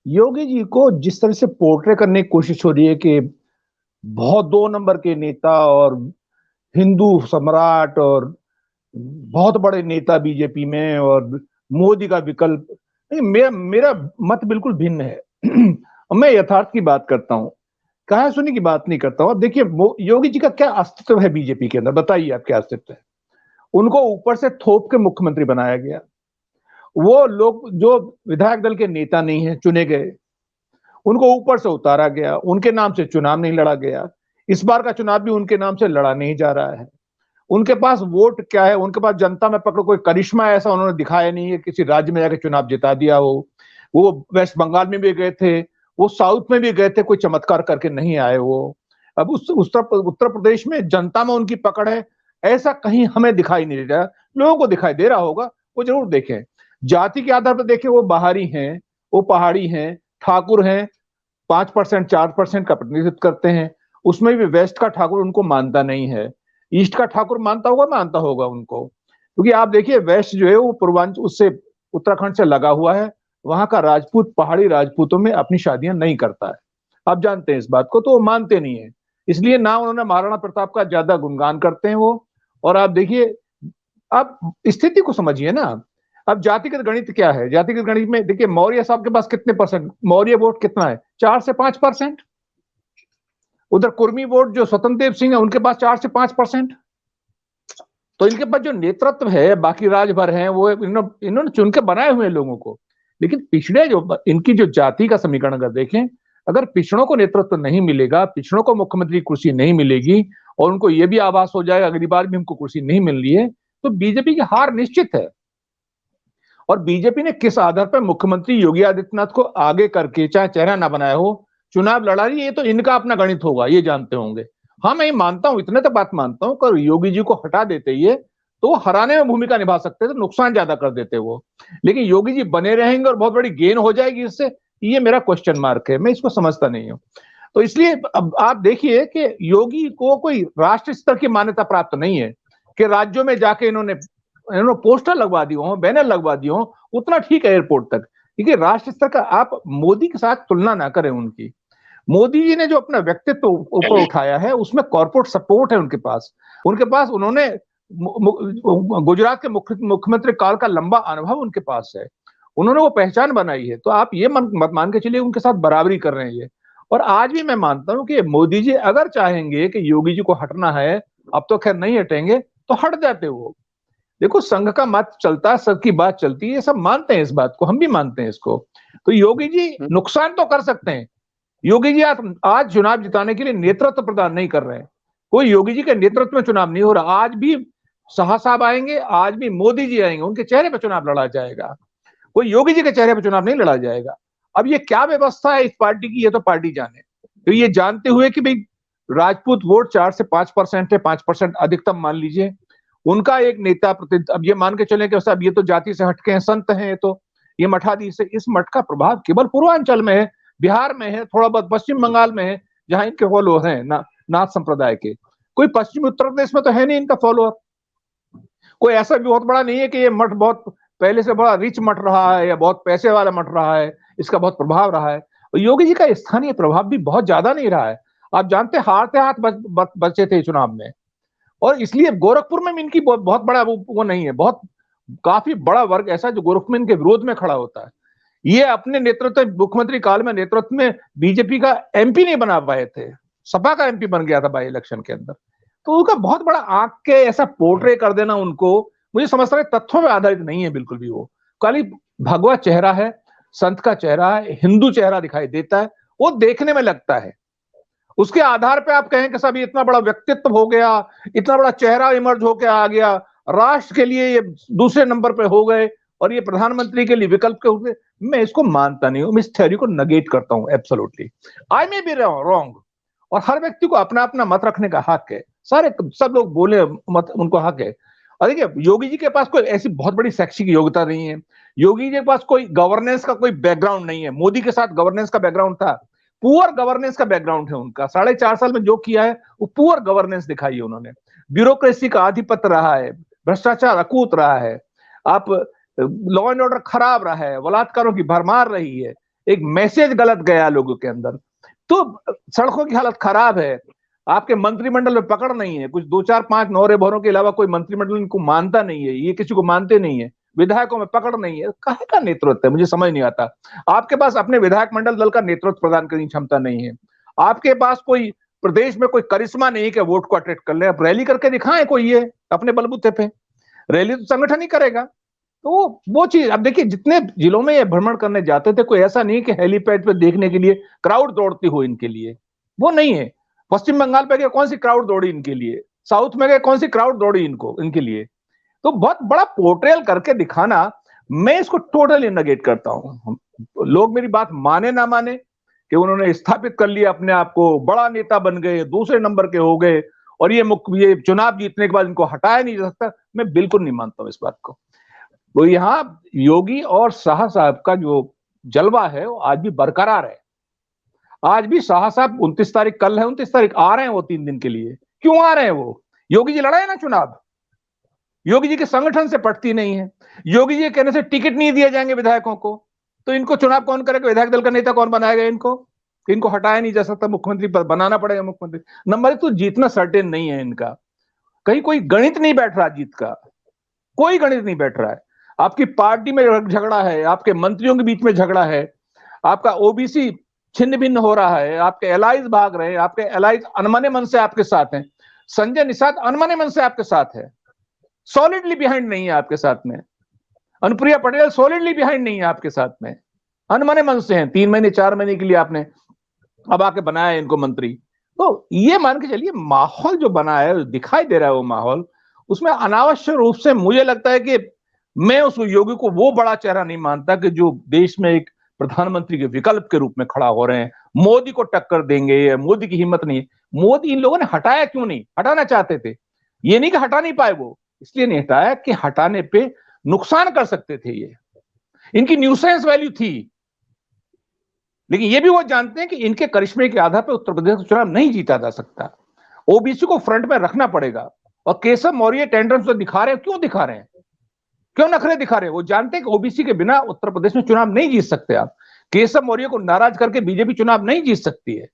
योगी जी को जिस तरह से पोर्ट्रे करने की कोशिश हो रही है कि बहुत 2 नंबर के नेता और हिंदू सम्राट और बहुत बड़े नेता बीजेपी में और मोदी का विकल्प। नहीं, मेरा मेरा मत बिल्कुल भिन्न है। मैं यथार्थ की बात करता हूं, कहा सुनी की बात नहीं करता हूं। अब देखिए योगी जी का क्या अस्तित्व है बीजेपी के अंदर, बताइए आप क्या अस्तित्व है। उनको ऊपर से थोप के मुख्यमंत्री बनाया गया। वो लोग जो विधायक दल के नेता नहीं है चुने गए, उनको ऊपर से उतारा गया, उनके नाम से चुनाव नहीं लड़ा गया। इस बार का चुनाव भी उनके नाम से लड़ा नहीं जा रहा है। उनके पास वोट क्या है, उनके पास जनता में पकड़ो कोई करिश्मा ऐसा उन्होंने दिखाया नहीं है, किसी राज्य में जाकर चुनाव जिता दिया हो। वो वेस्ट बंगाल में भी गए थे, वो साउथ में भी गए थे, कोई चमत्कार करके नहीं आए वो। अब उस उत्तर प्रदेश में जनता में उनकी पकड़ है, ऐसा कहीं हमें दिखाई नहीं दे रहा। लोगों को दिखाई दे रहा होगा, वो जरूर देखें। जाति के आधार पर देखें, वो बाहरी हैं, वो पहाड़ी हैं, ठाकुर हैं, 5% 4% का प्रतिनिधित्व करते हैं। उसमें भी वेस्ट का ठाकुर उनको मानता नहीं है, ईस्ट का ठाकुर मानता होगा उनको। क्योंकि आप देखिए वेस्ट जो है वो पूर्वांचल उससे उत्तराखंड से लगा हुआ है। वहां का राजपूत पहाड़ी राजपूतों में अपनी शादियां नहीं करता है, आप जानते हैं इस बात को, तो वो मानते नहीं है। इसलिए ना उन्होंने महाराणा प्रताप का ज्यादा गुणगान करते हैं वो। और आप देखिए, आप स्थिति को समझिए ना। अब जातिगत गणित क्या है, जातिगत गणित में देखिए मौर्य साहब के पास कितने परसेंट मौर्य वोट कितना है, 4 से 5%। उधर कुर्मी वोट जो स्वतंत्र देव सिंह है उनके पास 4 से 5%। तो इनके पास जो नेतृत्व है, बाकी राजभर हैं वो इन्होंने चुन के बनाए हुए लोगों को। लेकिन पिछड़े जो इनकी जो जाति का समीकरण अगर देखें, अगर पिछड़ों को नेतृत्व नहीं मिलेगा, पिछड़ों को मुख्यमंत्री कुर्सी नहीं मिलेगी, और उनको यह भी आभास हो जाएगा अगली बार भी हमको कुर्सी नहीं मिल रही है, तो बीजेपी की हार निश्चित है। और बीजेपी ने किस आधार पर मुख्यमंत्री योगी आदित्यनाथ को आगे करके, चाहे चेहरा ना बनाया हो, चुनाव लड़ा रही है, ये तो इनका अपना गणित होगा, ये जानते होंगे। हाँ मैं मानता हूं, इतने तो बात मानता हूं, कर योगी जी को हटा देते ये तो वो हराने में भूमिका निभा सकते थे, नुकसान ज्यादा कर देते वो। लेकिन योगी जी बने रहेंगे और बहुत बड़ी गेन हो जाएगी इससे, ये मेरा क्वेश्चन मार्क है, मैं इसको समझता नहीं हूं। तो इसलिए अब आप देखिए कि योगी को कोई राष्ट्र स्तर की मान्यता प्राप्त नहीं है कि राज्यों में जाके इन्होंने पोस्टर लगवा दिए हो, बैनर लगवा दिए हो, उतना ठीक है एयरपोर्ट तक। क्योंकि राष्ट्र स्तर का आप मोदी के साथ तुलना ना करें उनकी। मोदी जी ने जो अपना व्यक्तित्व ऊपर उठाया है उसमें कॉर्पोरेट सपोर्ट है उनके पास उन्होंने गुजरात के मुख्यमंत्री काल का लंबा अनुभव उनके पास है, उन्होंने वो पहचान बनाई है। तो आप ये मत मान के चलिए उनके साथ बराबरी कर रहे हैं ये। और आज भी मैं मानता हूं कि मोदी जी अगर चाहेंगे कि योगी जी को हटना है, अब तो खैर नहीं हटेंगे, तो हट जाते वो। देखो संघ का मत चलता है, सबकी बात चलती है, सब मानते हैं इस बात को, हम भी मानते हैं इसको। तो योगी जी नुकसान तो कर सकते हैं। योगी जी आज चुनाव जिताने के लिए नेतृत्व प्रदान नहीं कर रहे हैं, कोई योगी जी के नेतृत्व में चुनाव नहीं हो रहा। आज भी शाह साहब आएंगे, आज भी मोदी जी आएंगे, उनके चेहरे पर चुनाव लड़ा जाएगा, कोई योगी जी के चेहरे पर चुनाव नहीं लड़ा जाएगा। अब ये क्या व्यवस्था है इस पार्टी की, ये तो पार्टी जाने। तो ये जानते हुए कि भाई राजपूत वोट 4 से 5% है, 5% अधिकतम मान लीजिए, उनका एक नेता प्रतिनिधि, अब ये मान के चले कि साहब ये तो जाति से हटके हैं, संत हैं, तो ये मठाधीश से, इस मठ का प्रभाव केवल पूर्वांचल में है, बिहार में है, थोड़ा बहुत पश्चिम बंगाल में है जहां इनके फॉलोअर हैं नाथ संप्रदाय के। कोई पश्चिमी उत्तर प्रदेश में तो है नहीं इनका फॉलोअर। कोई ऐसा भी बहुत बड़ा नहीं है कि ये मठ बहुत पहले से बड़ा रिच मठ रहा है या बहुत पैसे वाला मठ रहा है, इसका बहुत प्रभाव रहा है। और योगी जी का स्थानीय प्रभाव भी बहुत ज्यादा नहीं रहा है। आप जानते हारते हाथ बचे थे चुनाव में, और इसलिए गोरखपुर में इनकी बहुत बड़ा वो नहीं है, बहुत काफी बड़ा वर्ग ऐसा जो गोरखपुर में इनके विरोध में खड़ा होता है। ये अपने नेतृत्व मुख्यमंत्री काल में नेतृत्व में बीजेपी का एमपी नहीं बना पाए थे, सपा का एमपी बन गया था बाई इलेक्शन के अंदर। तो उनका बहुत बड़ा आंख के ऐसा पोर्ट्रे कर देना उनको, मुझे समझता है तथ्यों में आधारित नहीं है बिल्कुल भी। वो खाली भगवा चेहरा है, संत का चेहरा है, हिंदू चेहरा दिखाई देता है, वो देखने में लगता है। उसके आधार पे आप कहें कि सब इतना बड़ा व्यक्तित्व हो गया, इतना बड़ा चेहरा इमर्ज होकर आ गया, राष्ट्र के लिए ये दूसरे नंबर पे हो गए और ये प्रधानमंत्री के लिए विकल्प के हुए, मैं इसको मानता नहीं हूं, मैं इस थ्योरी को नेगेट करता हूं absolutely. I may be wrong, और हर व्यक्ति को अपना अपना मत रखने का हक है, सारे सब लोग बोले मत उनको हक है। और देखिए योगी जी के पास कोई ऐसी बहुत बड़ी शैक्षिक योग्यता नहीं है, योगी जी के पास कोई गवर्नेंस का कोई बैकग्राउंड नहीं है। मोदी के साथ गवर्नेंस का बैकग्राउंड था, पुअर गवर्नेंस का बैकग्राउंड है उनका। 4.5 साल में जो किया है वो पुअर गवर्नेंस दिखाई है उन्होंने, ब्यूरोक्रेसी का आधिपत्य रहा है, भ्रष्टाचार अकूत रहा है, आप लॉ एंड ऑर्डर खराब रहा है, बलात्कारों की भरमार रही है, एक मैसेज गलत गया लोगों के अंदर। तो सड़कों की हालत खराब है, आपके मंत्रिमंडल में पकड़ नहीं है, कुछ 2-4-5 नौरे भौरों के अलावा कोई मंत्रिमंडल इनको मानता नहीं है, ये किसी को मानते नहीं है, विधायकों में पकड़ नहीं है, काहे का नेतृत्व है मुझे समझ नहीं आता। आपके पास अपने विधायक मंडल दल का नेतृत्व प्रदान करने की क्षमता नहीं है, आपके पास कोई प्रदेश में कोई करिश्मा नहीं कि वोट को अट्रैक्ट कर ले। आप रैली करके दिखाएं कोई, ये अपने बलबूते पे रैली तो संगठन ही करेगा। तो वो चीज, अब देखिए जितने जिलों में ये भ्रमण करने जाते थे, कोई ऐसा नहीं कि हेलीपैड पे देखने के लिए क्राउड दौड़ती हो इनके लिए, वो नहीं है। पश्चिम बंगाल पे गए, कौन सी क्राउड दौड़ी इनके लिए, साउथ में गए, कौन सी क्राउड दौड़ी इनको इनके लिए। तो बहुत बड़ा पोर्ट्रेल करके दिखाना, मैं इसको टोटली नेगेट करता हूं। लोग मेरी बात माने ना माने कि उन्होंने स्थापित कर लिया अपने आप को, बड़ा नेता बन गए, दूसरे नंबर के हो गए, और ये चुनाव जीतने के बाद इनको हटाया नहीं जा सकता, मैं बिल्कुल नहीं मानता हूं इस बात को। तो यहां योगी और शाह साहब का जो जलवा है वो आज भी बरकरार है। आज भी शाह साहब 29 तारीख कल है, 29 तारीख आ रहे हैं वो 3 दिन के लिए। क्यों आ रहे हैं वो? योगी जी लड़ाए ना चुनाव, योगी जी के संगठन से पटती नहीं है, योगी जी के कहने से टिकट नहीं दिए जाएंगे विधायकों को, तो इनको चुनाव कौन करेगा? विधायक दल का नेता कौन बनाएगा इनको हटाया नहीं जा सकता, मुख्यमंत्री पद बनाना पड़ेगा मुख्यमंत्री। नंबर 1 तो जीतना सर्टेन नहीं है इनका, कहीं कोई गणित नहीं बैठ रहा जीत का, कोई गणित नहीं बैठ रहा है। आपकी पार्टी में झगड़ा है, आपके मंत्रियों के बीच में झगड़ा है, आपका ओबीसी छिन्न भिन्न हो रहा है, आपके एलाइज भाग रहे हैं, आपके एलाइज अनमने मन से आपके साथ हैं। संजय निषाद अनमने मन से आपके साथ है, सॉलिडली बिहाइंड नहीं है आपके साथ में। अनुप्रिया पटेल सॉलिडली बिहाइंड नहीं है आपके साथ में, अनमने मन से हैं। 3 महीने 4 महीने के लिए आपने अब आके बनाया इनको मंत्री। तो ये मान के चलिए माहौल जो बना है, दिखाई दे रहा है वो माहौल, उसमें अनावश्यक रूप से मुझे लगता है कि मैं उस योगी को वो बड़ा चेहरा नहीं मानता कि जो देश में एक प्रधानमंत्री के विकल्प के रूप में खड़ा हो रहे हैं, मोदी को टक्कर देंगे, मोदी की हिम्मत नहीं है। मोदी इन लोगों ने हटाया क्यों नहीं? हटाना चाहते थे, ये नहीं कि हटा नहीं पाए वो, इसलिए नहीं हटाया कि हटाने पे नुकसान कर सकते थे, ये इनकी न्यूसेंस वैल्यू थी। लेकिन ये भी वो जानते हैं कि इनके करिश्मे के आधार पर उत्तर प्रदेश का चुनाव नहीं जीता जा सकता, ओबीसी को फ्रंट में रखना पड़ेगा। और केशव मौर्य टेंडेंस दिखा रहे हैं, क्यों दिखा रहे हैं, क्यों नखरे दिखा रहे हैं? वो जानते हैं कि ओबीसी के बिना उत्तर प्रदेश में चुनाव नहीं जीत सकते आप। केशव मौर्य को नाराज करके बीजेपी चुनाव नहीं जीत सकती है,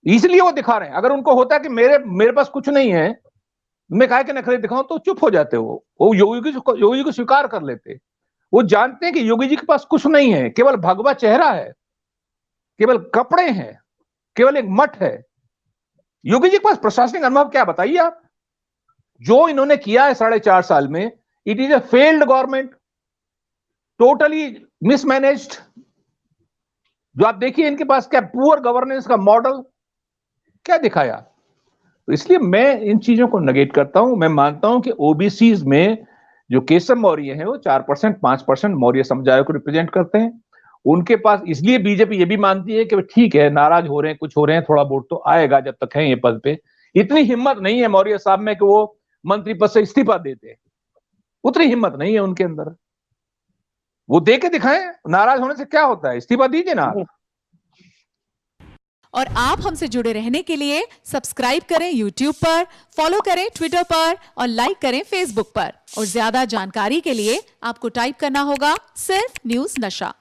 इसलिए वो दिखा रहे हैं। अगर उनको होता है कि मेरे पास कुछ नहीं है, मैं काहे के नखरे दिखाऊं, तो चुप हो जाते वो योगी को स्वीकार कर लेते। वो जानते हैं कि योगी जी के पास कुछ नहीं है, केवल भगवा चेहरा है, केवल कपड़े हैं, केवल एक मठ है। योगी जी के पास प्रशासनिक अनुभव क्या, बताइए आप? जो इन्होंने किया है 4.5 साल में, it is a failed government, totally mismanaged. जो आप देखिए इनके पास क्या पुअर गवर्नेंस का मॉडल क्या दिखाया। तो इसलिए मैं इन चीजों को नेगेट करता हूं। मैं मानता हूं कि ओबीसीज में जो केशव मौर्य हैं वो 4% 5% मौर्य समुदाय को रिप्रेजेंट करते हैं। उनके पास, इसलिए बीजेपी ये भी मानती है कि ठीक है, नाराज हो रहे हैं, कुछ हो रहे हैं, थोड़ा वोट तो आएगा जब तक है ये पद पे। इतनी हिम्मत नहीं है मौर्य साहब में कि वो मंत्री पद से इस्तीफा देते, उतनी हिम्मत नहीं है उनके अंदर। वो दे के दिखाएं, नाराज होने से क्या होता है, इस्तीफा दीजिए ना। और आप हमसे जुड़े रहने के लिए सब्सक्राइब करें YouTube पर, फॉलो करें Twitter पर और लाइक करें Facebook पर। और ज्यादा जानकारी के लिए आपको टाइप करना होगा सिर्फ न्यूज़ नशा।